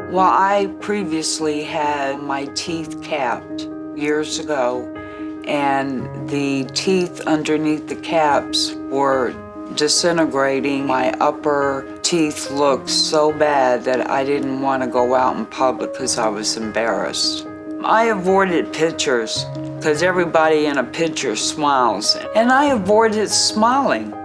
Well, I previously had my teeth capped years ago, and the teeth underneath the caps were disintegrating. My upper teeth looked so bad that I didn't want to go out in public because I was embarrassed. I avoided pictures because everybody in a picture smiles, and I avoided smiling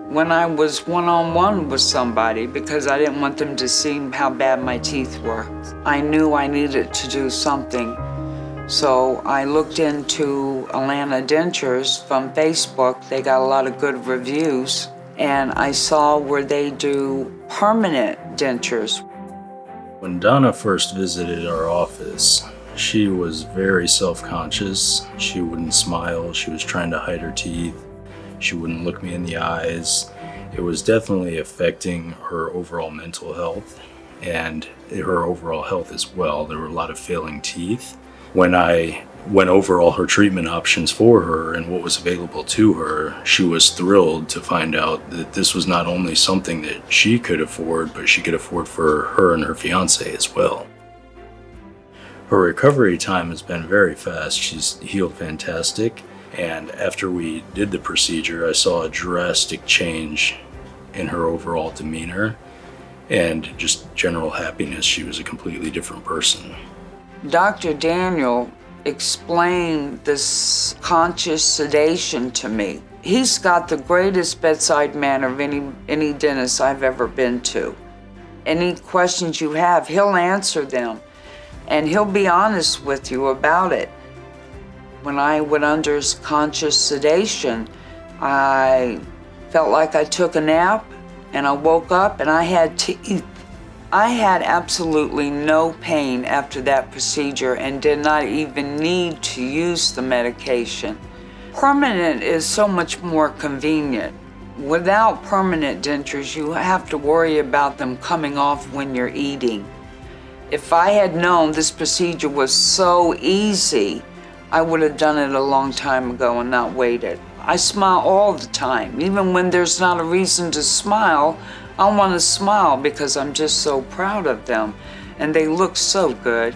when I was one-on-one with somebody because I didn't want them to see how bad my teeth were. I knew I needed to do something. So I looked into Atlanta Dentures from Facebook. They got a lot of good reviews. And I saw where they do permanent dentures. When Donna first visited our office, she was very self-conscious. She wouldn't smile. She was trying to hide her teeth. She wouldn't look me in the eyes. It was definitely affecting her overall mental health and her overall health as well. There were a lot of failing teeth. When I went over all her treatment options for her and what was available to her, she was thrilled to find out that this was not only something that she could afford, but she could afford for her and her fiancé as well. Her recovery time has been very fast. She's healed fantastic. And after we did the procedure, I saw a drastic change in her overall demeanor and just general happiness. She was a completely different person. Dr. Daniel explained this conscious sedation to me. He's got the greatest bedside manner of any dentist I've ever been to. Any questions you have, he'll answer them, and he'll be honest with you about it. When I went under conscious sedation, I felt like I took a nap, and I woke up and I had teeth. I had absolutely no pain after that procedure and did not even need to use the medication. Permanent is so much more convenient. Without permanent dentures, you have to worry about them coming off when you're eating. If I had known this procedure was so easy, I would have done it a long time ago and not waited. I smile all the time. Even when there's not a reason to smile, I want to smile because I'm just so proud of them, and they look so good.